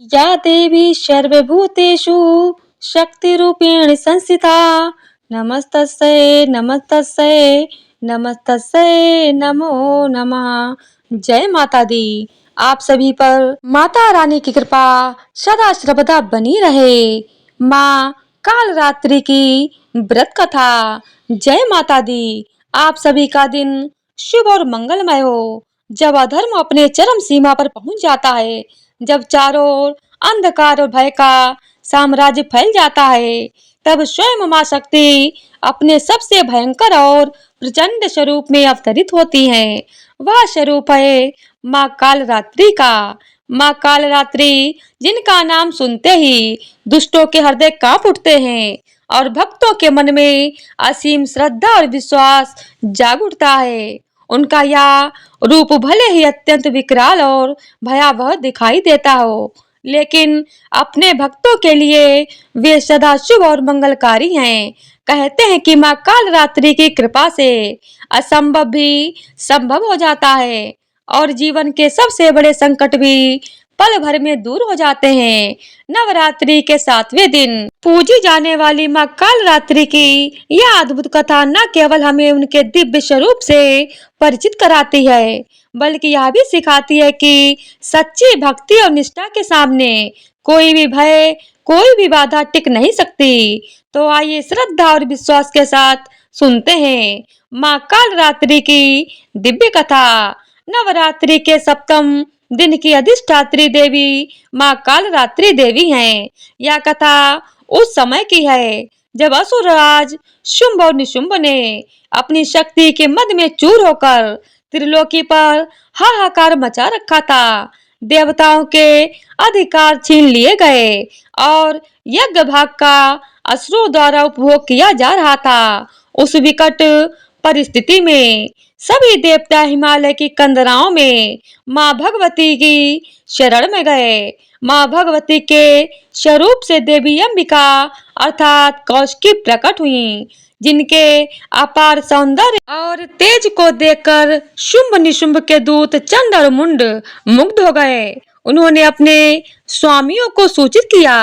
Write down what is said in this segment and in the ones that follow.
या देवी सर्वभूतेषु शक्तिरूपेण संस्थिता नमस्तस्यै नमस्तस्यै नमस्तस्यै नमो नमः। जय माता दी। आप सभी पर माता रानी की कृपा सदा सर्वदा बनी रहे। माँ कालरात्रि की व्रत कथा। जय माता दी। आप सभी का दिन शुभ और मंगलमय हो। जब अधर्म अपने चरम सीमा पर पहुंच जाता है, जब चारों ओर अंधकार और भय का साम्राज्य फैल जाता है, तब स्वयं मां शक्ति अपने सबसे भयंकर और प्रचंड स्वरूप में अवतरित होती हैं। वह स्वरूप है मां कालरात्रि का। मां कालरात्रि, जिनका नाम सुनते ही दुष्टों के हृदय कांप उठते हैं और भक्तों के मन में असीम श्रद्धा और विश्वास जाग उठता है। उनका यह रूप भले ही अत्यंत विकराल और भयावह दिखाई देता हो, लेकिन अपने भक्तों के लिए वे सदा शुभ और मंगलकारी हैं। कहते हैं कि मां कालरात्रि की कृपा से असंभव भी संभव हो जाता है और जीवन के सबसे बड़े संकट भी पल भर में दूर हो जाते हैं। नवरात्रि के 7वें दिन पूजी जाने वाली मां कालरात्रि की यह अद्भुत कथा न केवल हमें उनके दिव्य स्वरूप से परिचित कराती है, बल्कि यह भी सिखाती है कि सच्ची भक्ति और निष्ठा के सामने कोई भी भय, कोई भी बाधा टिक नहीं सकती। तो आइए श्रद्धा और विश्वास के साथ सुनते हैं मां कालरात्रि की दिव्य कथा। नवरात्रि के सप्तम दिन की अधिष्ठात्री देवी मां कालरात्रि देवी हैं। यह कथा उस समय की है जब असुरराज शुंभ और निशुंभ ने अपनी शक्ति के मद में चूर होकर त्रिलोकी पर हाहाकार मचा रखा था। देवताओं के अधिकार छीन लिए गए और यज्ञ भाग का असुरों द्वारा उपभोग किया जा रहा था। उस विकट परिस्थिति में सभी देवता हिमालय की कंदराओं में मां भगवती की शरण में गए। मां भगवती के स्वरूप से देवी अंबिका अर्थात कौशिकी प्रकट हुई, जिनके अपार सौंदर्य और तेज को देखकर शुंभ निशुंभ के दूत चंड और मुंड मुग्ध हो गए। उन्होंने अपने स्वामियों को सूचित किया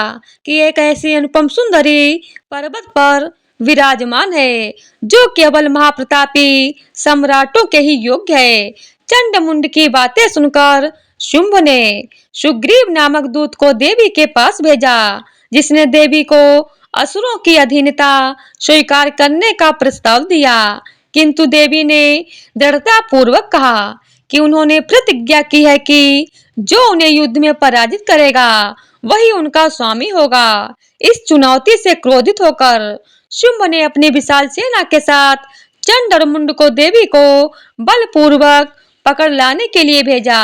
कि एक ऐसी अनुपम सुंदरी पर्वत पर विराजमान है जो केवल महाप्रतापी सम्राटों के ही योग्य है। चंड मुंड की बातें सुनकर शुंभ ने सुग्रीव नामक दूत को देवी के पास भेजा, जिसने देवी को असुरों की अधीनता स्वीकार करने का प्रस्ताव दिया। किंतु देवी ने दृढ़ता पूर्वक कहा कि उन्होंने प्रतिज्ञा की है कि जो उन्हें युद्ध में पराजित करेगा वही उनका स्वामी होगा। इस चुनौती से क्रोधित होकर शुंभ ने अपनी विशाल सेना के साथ चंड और मुंड को देवी को बलपूर्वक पकड़ लाने के लिए भेजा।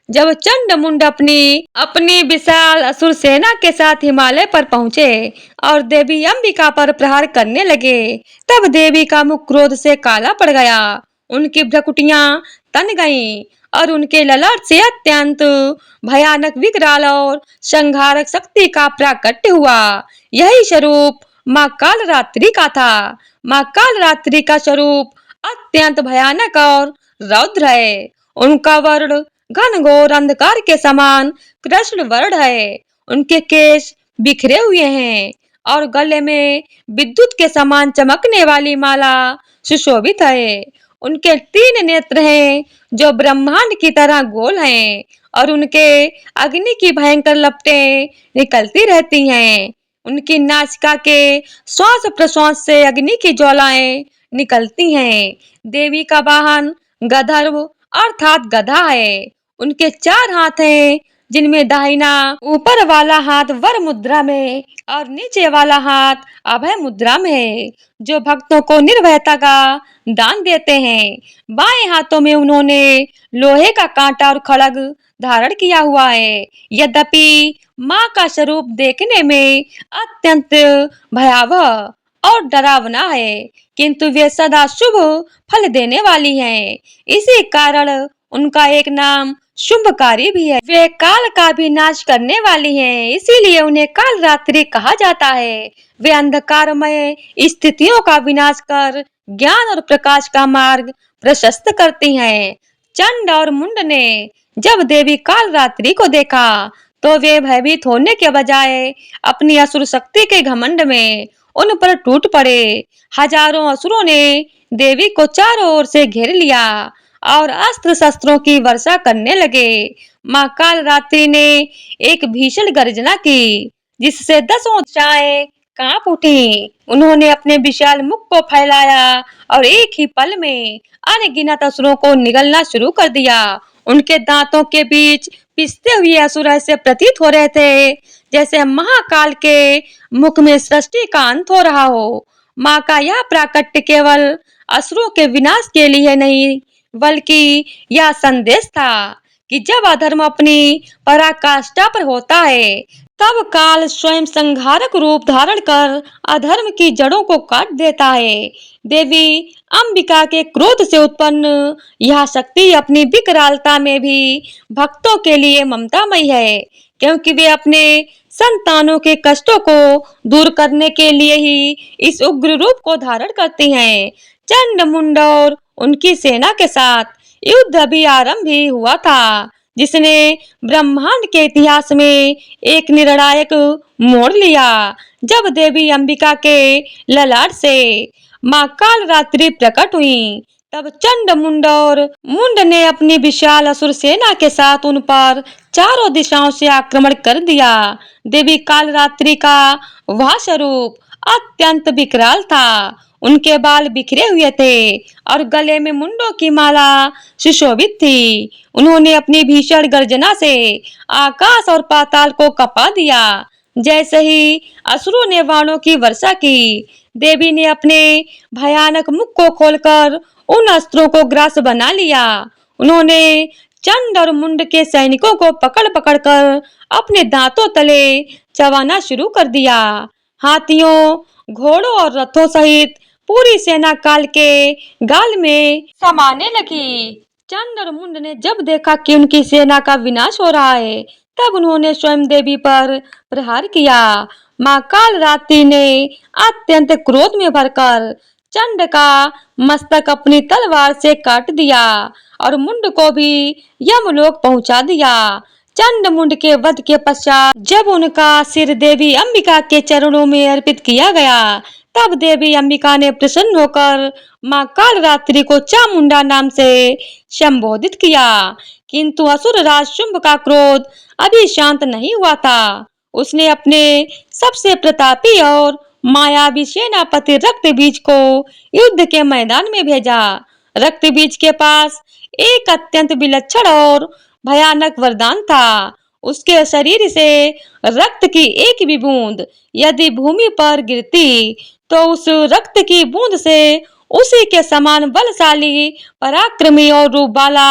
जब चंड मुंड अपनी विशाल असुर सेना के साथ हिमालय पर पहुंचे और देवी अंबिका पर प्रहार करने लगे, तब देवी का मुख क्रोध से काला पड़ गया। उनकी भ्रुकुटियां तन गईं और उनके ललाट से अत्यंत भयानक विकराल और संहारक शक्ति का प्राकट्य हुआ। यही स्वरूप मां कालरात्रि का था। मां कालरात्रि का स्वरूप अत्यंत भयानक और रौद्र है। उनका वर्ण घनघोर अंधकार के समान कृष्ण वर्ण है। उनके केश बिखरे हुए हैं और गले में विद्युत के समान चमकने वाली माला सुशोभित है। उनके 3 नेत्र हैं जो ब्रह्मांड की तरह गोल हैं और उनके अग्नि की भयंकर लपटें निकलती रहती हैं। उनकी नासिका के श्वास प्रश्वास से अग्नि की ज्वालाएं निकलती हैं। देवी का वाहन गंधर्व अर्थात गधा है। उनके 4 हाथ हैं, जिनमें दाहिना ऊपर वाला हाथ वर मुद्रा में और नीचे वाला हाथ अभय मुद्रा में है, जो भक्तों को निर्भयता का दान देते हैं। बाएं हाथों में उन्होंने लोहे का कांटा और खड्ग धारण किया हुआ है। यद्यपि मां का स्वरूप देखने में अत्यंत भयावह और डरावना है, किंतु वे सदा शुभ फल देने वाली हैं। इसी कारण उनका एक नाम शुंभकारी भी है। वे काल का भी नाश करने वाली हैं, इसीलिए उन्हें कालरात्रि कहा जाता है। वे अंधकारमय स्थितियों का विनाश कर ज्ञान और प्रकाश का मार्ग प्रशस्त करती हैं। चंड और मुंड ने जब देवी कालरात्रि को देखा तो वे भयभीत होने के बजाय अपनी असुर शक्ति के घमंड में उन पर टूट पड़े। हजारों असुरों ने देवी को चारों ओर से घेर लिया और अस्त्र शस्त्रों की वर्षा करने लगे। माँ कालरात्रि ने एक भीषण गर्जना की, जिससे दसों दिशाएं कांप उठी। उन्होंने अपने विशाल मुख को फैलाया और एक ही पल में अनगिनत असुरों को निगलना शुरू कर दिया। उनके दांतों के बीच पिसते हुए असुर ऐसे प्रतीत हो रहे थे जैसे महाकाल के मुख में सृष्टि का अंत हो रहा हो। माँ का यह प्राकट्य केवल असुरों के विनाश के लिए नहीं, बल्कि यह संदेश था कि जब अधर्म अपनी पराकाष्ठा पर होता है, तब काल स्वयं संहारक रूप धारण कर अधर्म की जड़ों को काट देता है। देवी अंबिका के क्रोध से उत्पन्न यह शक्ति अपनी विकरालता में भी भक्तों के लिए ममतामयी है, क्योंकि वे अपने संतानों के कष्टों को दूर करने के लिए ही इस उग्र रूप को धारण करती हैं। चंडमुंड और उनकी सेना के साथ युद्ध अभी आरंभ ही हुआ था, जिसने ब्रह्मांड के इतिहास में एक निर्णायक मोड़ लिया। जब देवी अंबिका के ललाट से माँ कालरात्रि प्रकट हुई, तब चंडमुंड और मुंड ने अपनी विशाल असुर सेना के साथ उन पर चारों दिशाओं से आक्रमण कर दिया। देवी कालरात्रि का वह स्वरूप अत्यंत विकराल था। उनके बाल बिखरे हुए थे और गले में मुंडों की माला सुशोभित थी। उन्होंने अपनी भीषण गर्जना से आकाश और पाताल को कपा दिया। जैसे ही असुरों ने बाणों की वर्षा की, देवी ने अपने भयानक मुख को खोलकर उन अस्त्रों को ग्रास बना लिया। उन्होंने चंड और मुंड के सैनिकों को पकड़ पकड़ कर अपने दांतों तले चबाना शुरू कर दिया। हाथियों, घोड़ों और रथों सहित पूरी सेना काल के गाल में समाने लगी। चंड और मुंड ने जब देखा कि उनकी सेना का विनाश हो रहा है, तब उन्होंने स्वयं देवी पर प्रहार किया। माँ कालरात्रि ने अत्यंत क्रोध में भरकर चंड का मस्तक अपनी तलवार से काट दिया और मुंड को भी यमलोक पहुंचा दिया। चंड मुंड के वध के पश्चात जब उनका सिर देवी अंबिका के चरणों में अर्पित किया गया, तब देवी अंबिका ने प्रसन्न होकर माँ कालरात्रि को चामुंडा नाम से संबोधित किया। किंतु असुर राज शुंभ का क्रोध अभी शांत नहीं हुआ था। उसने अपने सबसे प्रतापी और मायावी सेनापति रक्तबीज को युद्ध के मैदान में भेजा। रक्तबीज के पास एक अत्यंत विलक्षण और भयानक वरदान था। उसके शरीर से रक्त की एक भी बूंद यदि भूमि पर गिरती, तो उस रक्त की बूंद से उसी के समान बलशाली, पराक्रमी और रूप वाला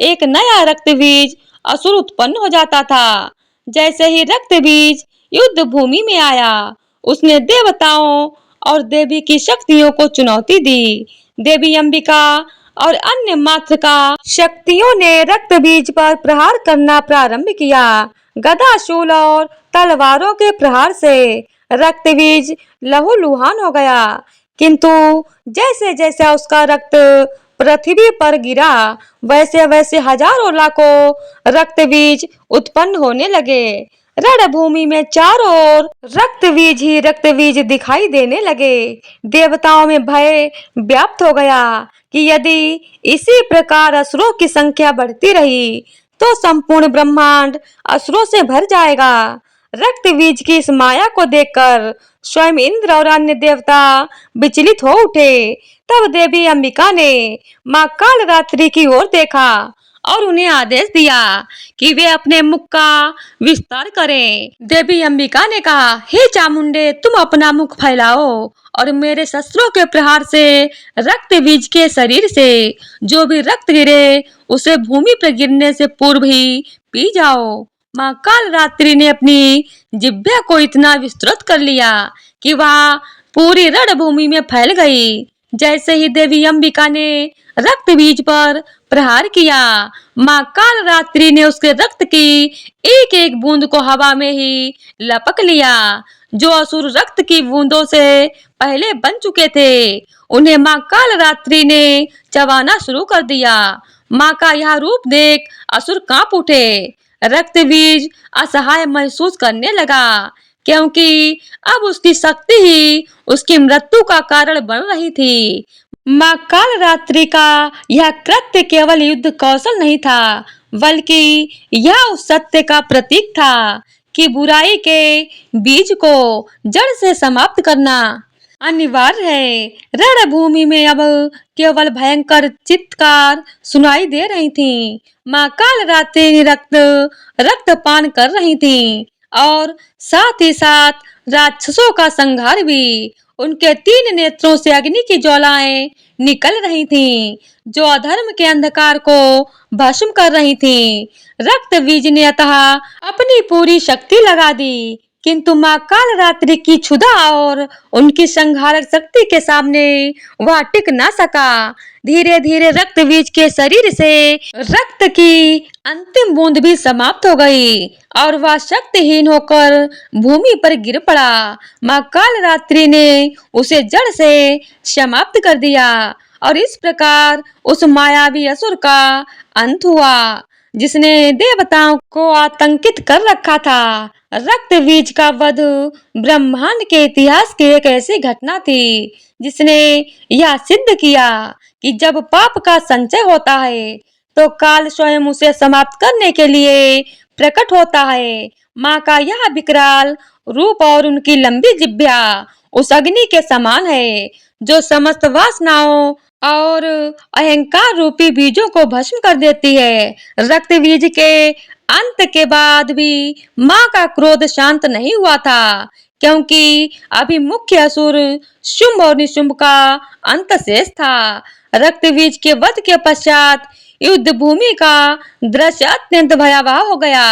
एक नया रक्तबीज असुर उत्पन्न हो जाता था। जैसे ही रक्तबीज युद्ध भूमि में आया, उसने देवताओं और देवी की शक्तियों को चुनौती दी। देवी अंबिका और अन्य मातृका शक्तियों ने रक्तबीज पर प्रहार करना प्रारंभ किया। गदा, शूल और तलवारों के प्रहार से रक्तबीज लहूलुहान हो गया, किंतु जैसे जैसे उसका रक्त पृथ्वी पर गिरा, वैसे वैसे हजारों लाखों रक्तबीज उत्पन्न होने लगे। रणभूमि में चारों ओर रक्तबीज ही रक्तबीज दिखाई देने लगे। देवताओं में भय व्याप्त हो गया कि यदि इसी प्रकार असुरों की संख्या बढ़ती रही, तो संपूर्ण ब्रह्मांड असुरों से भर जाएगा। रक्तबीज की इस माया को देखकर स्वयं इंद्र और अन्य देवता विचलित हो उठे। तब देवी अंबिका ने माँ कालरात्रि की ओर देखा और उन्हें आदेश दिया कि वे अपने मुख का विस्तार करें। देवी अंबिका ने कहा, हे चामुंडे, तुम अपना मुख फैलाओ और मेरे शस्त्रों के प्रहार से रक्तबीज के शरीर से जो भी रक्त गिरे, उसे भूमि पर गिरने से पूर्व ही पी जाओ। माँ कालरात्रि ने अपनी जिह्वा को इतना विस्तृत कर लिया कि वह पूरी रणभूमि में फैल गई। जैसे ही देवी अंबिका ने रक्तबीज पर प्रहार किया, माँ कालरात्रि ने उसके रक्त की एक एक बूंद को हवा में ही लपक लिया। जो असुर रक्त की बूंदों से पहले बन चुके थे, उन्हें माँ कालरात्रि ने चबाना शुरू कर दिया। माँ का यह रूप देख असुर कांप उठे। रक्तबीज असहाय महसूस करने लगा, क्योंकि अब उसकी शक्ति ही उसकी मृत्यु का कारण बन रही थी। माँ कालरात्रि का यह कृत्य केवल युद्ध कौशल नहीं था, बल्कि यह उस सत्य का प्रतीक था कि बुराई के बीज को जड़ से समाप्त करना अनिवार्य है। रणभूमि में अब केवल भयंकर चित्कार सुनाई दे रही थीं। माँ कालरात्रि रक्तपान कर रही थीं और साथ ही साथ राक्षसों का संहार भी। उनके 3 नेत्रों से अग्नि की ज्वालाएं निकल रही थीं, जो अधर्म के अंधकार को भस्म कर रही थीं। रक्तबीज ने अतः अपनी पूरी शक्ति लगा दी, किंतु माँ कालरात्रि की क्षुधा और उनकी संहारक शक्ति के सामने वह टिक न सका। धीरे धीरे रक्तबीज के शरीर से रक्त की अंतिम बूंद भी समाप्त हो गई और वह शक्तिहीन होकर भूमि पर गिर पड़ा। माँ कालरात्रि ने उसे जड़ से समाप्त कर दिया और इस प्रकार उस मायावी असुर का अंत हुआ, जिसने देवताओं को आतंकित कर रखा था। रक्तबीज का वध ब्रह्मांड के इतिहास की एक ऐसी घटना थी जिसने यह सिद्ध किया कि जब पाप का संचय होता है तो काल स्वयं उसे समाप्त करने के लिए प्रकट होता है। माँ का यह विकराल रूप और उनकी लंबी जिह्वा उस अग्नि के समान है जो समस्त वासनाओं और अहंकार रूपी बीजों को भस्म कर देती है। रक्तबीज के अंत के बाद भी माँ का क्रोध शांत नहीं हुआ था, क्योंकि अभी मुख्य असुर शुंभ और निशुंभ का अंत शेष था। रक्तबीज के वध के पश्चात युद्ध भूमि का दृश्य अत्यंत भयावह हो गया।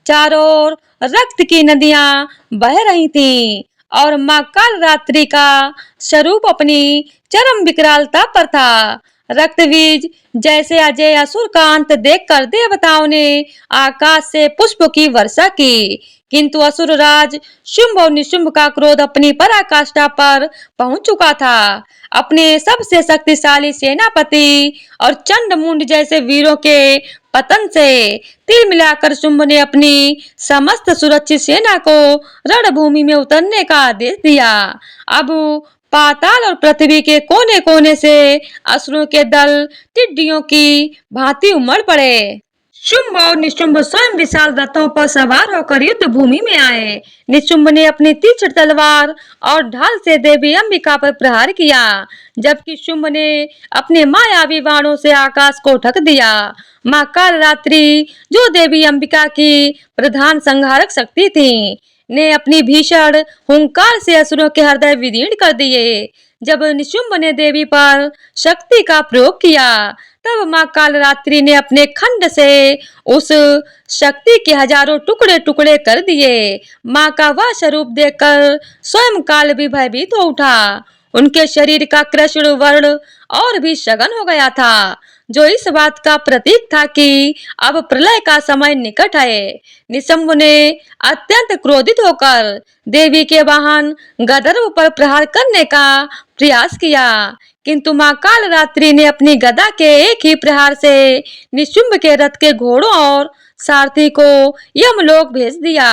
चारों ओर रक्त की नदियां बह रही थीं और माँ कालरात्रि का स्वरूप अपनी चरम विकरालता पर था। रक्तबीज जैसे अजय असुर का अंत देखकर देवताओं ने आकाश से पुष्प की वर्षा की, किंतु असुर राज शुंभ और निशुंभ का क्रोध अपनी पराकाष्ठा पर पहुंच चुका था। अपने सबसे शक्तिशाली सेनापति और चंडमुंड जैसे वीरों के पतन से तिल मिलाकर शुंभ ने अपनी समस्त सुरक्षित सेना को रणभूमि में उतरने का आदेश दिया। अब पाताल और पृथ्वी के कोने कोने से असुरों के दल टिड्डियों की भांति उमड़ पड़े। शुंभ और निशुंभ स्वयं विशाल रथों पर सवार होकर युद्ध भूमि में आए। निशुंभ ने अपनी तीक्ष्ण तलवार और ढाल से देवी अंबिका पर प्रहार किया, जबकि शुंभ ने अपने मायावी बाणों से आकाश को ढक दिया। माँ कालरात्रि, जो देवी अंबिका की प्रधान संहारक शक्ति थी, ने अपनी भीषण हुंकार से असुरों के हृदय विदीर्ण कर दिए। जब निशुंभ ने देवी पर शक्ति का प्रयोग किया, तब माँ कालरात्रि ने अपने खंड से उस शक्ति के हजारों टुकड़े टुकड़े कर दिए। माँ का वह स्वरूप देखकर स्वयं काल भी भयभीत हो उठा। उनके शरीर का कृष्ण वर्ण और भी सघन हो गया था, जो इस बात का प्रतीक था कि अब प्रलय का समय निकट है। निशुंभ ने अत्यंत क्रोधित होकर देवी के वाहन गदर्भ पर प्रहार करने का प्रयास किया, किंतु माँ कालरात्रि ने अपनी गदा के एक ही प्रहार से निशुंभ के रथ के घोड़ों और सारथी को यमलोक भेज दिया।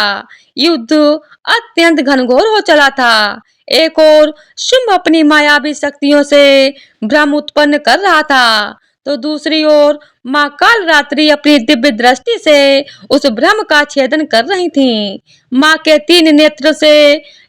युद्ध अत्यंत घनघोर हो चला था। एक ओर शुंभ अपनी मायावी शक्तियों से भ्रम उत्पन्न कर रहा था, तो दूसरी ओर माँ कालरात्रि अपनी दिव्य दृष्टि से उस भ्रम का छेदन कर रही थीं। माँ के 3 नेत्र से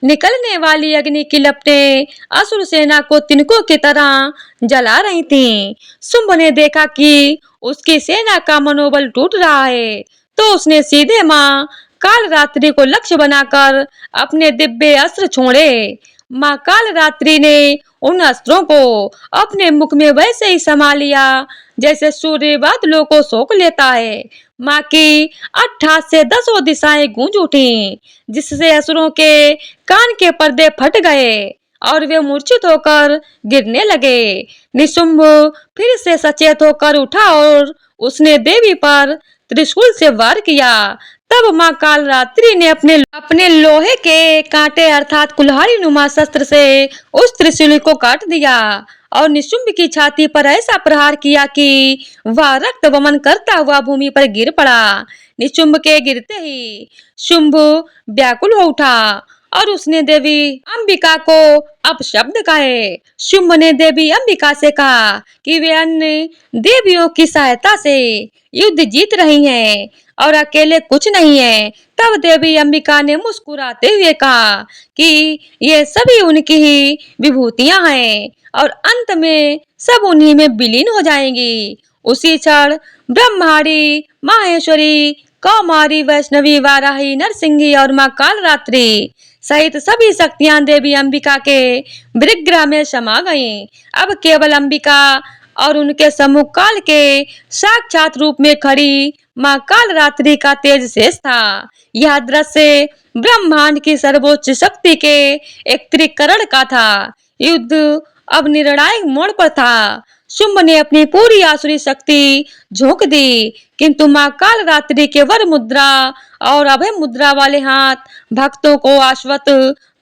निकलने वाली अग्नि की लपटें असुर सेना को तिनकों की तरह जला रही थीं। शुंभ ने देखा कि उसकी सेना का मनोबल टूट रहा है, तो उसने सीधे माँ कालरात्रि को लक्ष्य बनाकर अपने दिव्य अस्त्र छोड़े। माँ कालरात्रि ने उन अस्त्रों को अपने मुख में वैसे ही समा लिया जैसे सूर्य बादलों को सोख लेता है। माँ की अट्ठास से 10 दिशाएं गूंज उठी, जिससे असुरों के कान के पर्दे फट गए और वे मूर्छित होकर गिरने लगे। निशुंभ फिर से सचेत होकर उठा और उसने देवी पर त्रिशूल से वार किया। तब माँ कालरात्रि ने अपने लोहे के कांटे अर्थात कुल्हाड़ी नुमा शस्त्र से उस त्रिशूल को काट दिया और निशुंभ की छाती पर ऐसा प्रहार किया कि वह रक्त वमन करता हुआ भूमि पर गिर पड़ा। निशुंभ के गिरते ही शुंभ व्याकुल हो उठा और उसने देवी अंबिका को अपशब्द कहे। शुंभ ने देवी अंबिका से कहा कि वे अन्य देवियों की सहायता से युद्ध जीत रही हैं और अकेले कुछ नहीं है। तब देवी अंबिका ने मुस्कुराते हुए कहा कि ये सभी उनकी ही विभूतियां हैं और अंत में सब उन्हीं में विलीन हो जाएंगी। उसी क्षण ब्रह्माणी, माहेश्वरी, कौमारी, वैष्णवी, वाराही, नरसिंही और मां कालरात्रि सहित सभी शक्तियां देवी अंबिका के विग्रह में समा गईं। अब केवल अंबिका और उनके सम्मुख काल के साक्षात रूप में खड़ी मां कालरात्रि का तेज शेष था। यह दृश्य ब्रह्मांड की सर्वोच्च शक्ति के एक त्रिकरण का था। युद्ध अब निर्णायक मोड़ पर था। शुंभ ने अपनी पूरी आसुरी शक्ति झोंक दी, किंतु मां कालरात्रि के वर मुद्रा और अभय मुद्रा वाले हाथ भक्तों को आश्वस्त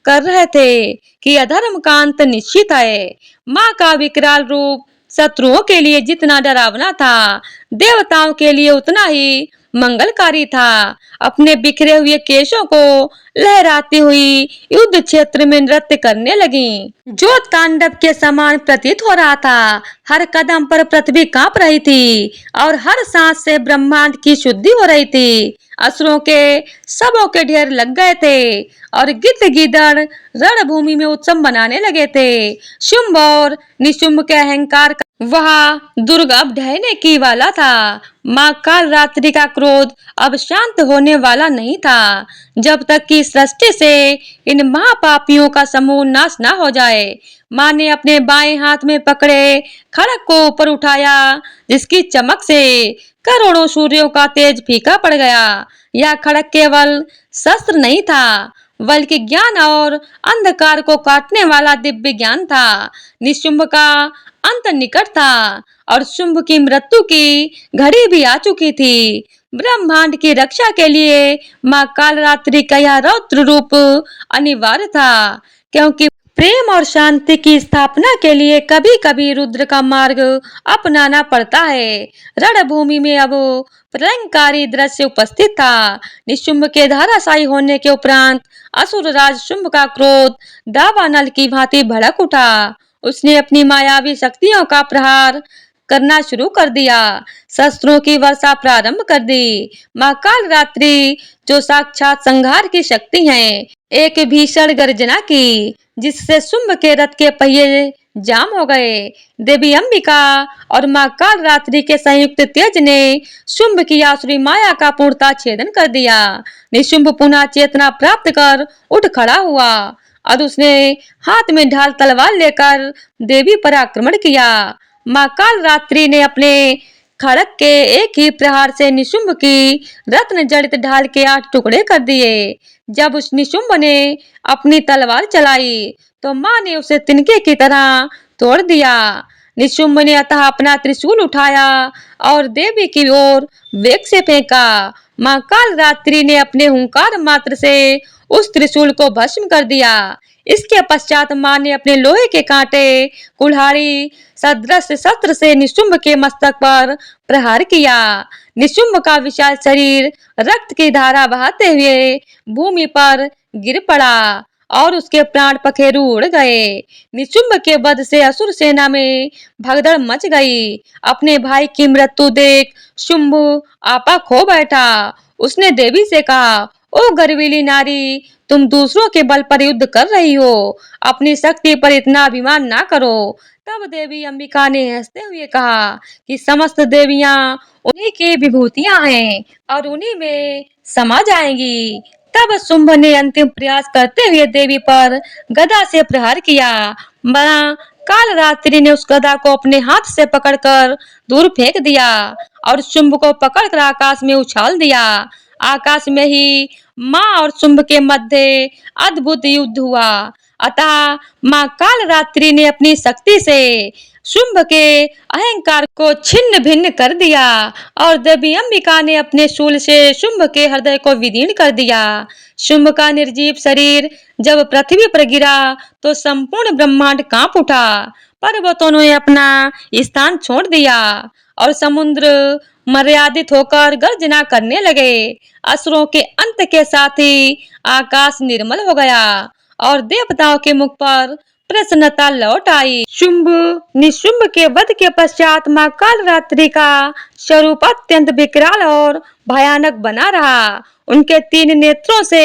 कर रहे थे कि अधर्म का अंत निश्चित है। मां का विकराल रूप शत्रुओं के लिए जितना डरावना था, देवताओं के लिए उतना ही मंगलकारी था। अपने बिखरे हुए केशों को लहराती हुई युद्ध क्षेत्र में नृत्य करने लगी, जो तांडव के समान प्रतीत हो रहा था। हर कदम पर पृथ्वी कांप रही थी और हर सांस से ब्रह्मांड की शुद्धि हो रही थी। असुरों के शवों के ढेर लग गए थे और गिद्ध गीदड़ रणभूमि में उत्सव मनाने लगे थे। शुंभ और निशुंभ के अहंकार का वह दुर्ग अब ढहने की वाला था। मां कालरात्रि का क्रोध अब शांत होने वाला नहीं था, जब तक कि सृष्टि से इन महापापियों का समूह नाश न हो जाए। मां ने अपने बाएं हाथ में पकड़े खड़ग को ऊपर उठाया, जिसकी चमक से करोड़ों सूर्यों का तेज फीका पड़ गया। यह खड़ग केवल शस्त्र नहीं था, बल्कि ज्ञान और अंधकार को काटने वाला दिव्य ज्ञान था। निशुंभ का अंत निकट था और शुंभ की मृत्यु की घड़ी भी आ चुकी थी। ब्रह्मांड की रक्षा के लिए मां कालरात्रि का यह रौद्र रूप अनिवार्य था, क्योंकि प्रेम और शांति की स्थापना के लिए कभी कभी रुद्र का मार्ग अपनाना पड़ता है। रणभूमि में अब प्रलयंकारी दृश्य उपस्थित था। निशुंभ के धराशायी होने के उपरांत असुर राज शुंभ का क्रोध दावानल की भांति भड़क उठा। उसने अपनी मायावी शक्तियों का प्रहार करना शुरू कर दिया, शस्त्रों की वर्षा प्रारंभ कर दी। मां कालरात्रि, जो साक्षात संहार की शक्ति हैं, एक भीषण गर्जना की, जिससे शुंभ के रथ के पहिए जाम हो गए। देवी अंबिका और मां कालरात्रि के संयुक्त तेज ने शुंभ की आसुरी माया का पूर्णतः छेदन कर दिया। निशुंभ पुनः चेतना प्राप्त कर उठ खड़ा हुआ और उसने हाथ में ढाल तलवार लेकर देवी पर आक्रमण किया। मां कालरात्रि ने अपने खड़ग के एक ही प्रहार से निशुंभ की रत्न जड़ित ढाल के 8 टुकड़े कर दिए। जब उस निशुंभ ने अपनी तलवार चलाई तो मां ने उसे तिनके की तरह तोड़ दिया। निशुंभ ने अतः अपना त्रिशूल उठाया और देवी की ओर वेग से फेंका। मां कालरात्रि ने अपने हुंकार मात्र से उस त्रिशूल को भस्म कर दिया। इसके पश्चात मां ने अपने लोहे के कांटे कुल्हाड़ी सदृश शस्त्र से निशुंभ के मस्तक पर प्रहार किया। निशुंभ का विशाल शरीर रक्त की धारा बहाते हुए भूमि पर गिर पड़ा और उसके प्राण पखेरु उड़ गए। निशुंभ के वध से असुर सेना में भगदड़ मच गई। अपने भाई की मृत्यु देख शुंभ आपा खो बैठा। उसने देवी से कहा, ओ गर्वीली नारी, तुम दूसरों के बल पर युद्ध कर रही हो, अपनी शक्ति पर इतना अभिमान ना करो। तब देवी अंबिका ने हंसते हुए कहा कि समस्त देवियां उन्हीं की विभूतियां हैं और उन्हीं में समा जाएंगी। तब शुंभ ने अंतिम प्रयास करते हुए देवी पर गदा से प्रहार किया। मां कालरात्रि ने उस गदा को अपने हाथ से पकड़कर दूर फेंक दिया और शुंभ को पकड़कर आकाश में उछाल दिया। आकाश में ही मां और शुंभ के मध्य अद्भुत युद्ध हुआ। अतः मां कालरात्रि ने अपनी शक्ति से शुंभ के अहंकार को छिन्न भिन्न कर दिया और देवी अंबिका ने अपने शूल से शुंभ के हृदय को विदीर्ण कर दिया। शुंभ का निर्जीव शरीर जब पृथ्वी पर गिरा तो संपूर्ण ब्रह्मांड कांप उठा। पर्वतों ने अपना स्थान छोड़ दिया और समुद्र मर्यादित होकर गर्जना करने लगे। असुरों के अंत के साथ ही आकाश निर्मल हो गया और देवताओं के मुख पर प्रसन्नता लौट आई। शुंभ निशुंभ के वध के पश्चात मां कालरात्रि का स्वरूप अत्यंत विकराल और भयानक बना रहा। उनके 3 नेत्रों से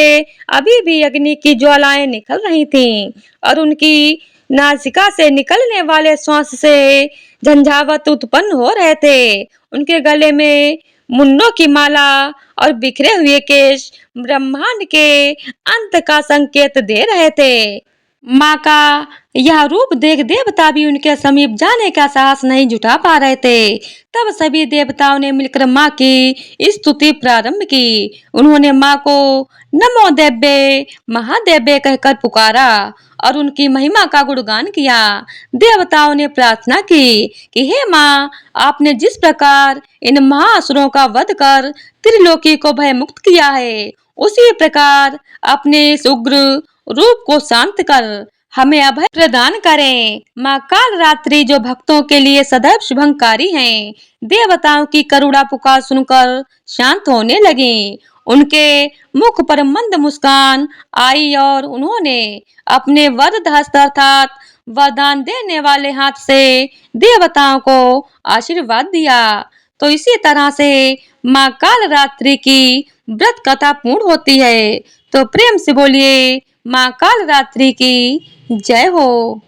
अभी भी अग्नि की ज्वालाएं निकल रही थीं और उनकी नासिका से निकलने वाले श्वास से झंझावात उत्पन्न हो रहे थे। उनके गले में मुन्नों की माला और बिखरे हुए केश ब्रह्मांड के अंत का संकेत दे रहे थे। माँ का यह रूप देख देवता भी उनके समीप जाने का साहस नहीं जुटा पा रहे थे। तब सभी देवताओं ने मिलकर माँ की स्तुति प्रारंभ की। उन्होंने माँ को नमो देव्ये महादेव्ये कहकर पुकारा और उनकी महिमा का गुणगान किया। देवताओं ने प्रार्थना की कि हे माँ, आपने जिस प्रकार इन महाअसुरों का वध कर त्रिलोकी को भय मुक्त किया है, उसी प्रकार अपने इस उग्र रूप को शांत कर हमें अभय प्रदान करें। माँ कालरात्रि जो भक्तों के लिए सदैव शुभंकारी हैं, देवताओं की करुणा पुकार सुनकर शांत होने लगी। उनके मुख पर मंद मुस्कान आई और उन्होंने अपने वरद हस्त अर्थात वरदान देने वाले हाथ से देवताओं को आशीर्वाद दिया। तो इसी तरह से माँ कालरात्रि की व्रत कथा पूर्ण होती है। तो प्रेम से बोलिए माँ कालरात्रि की जय हो।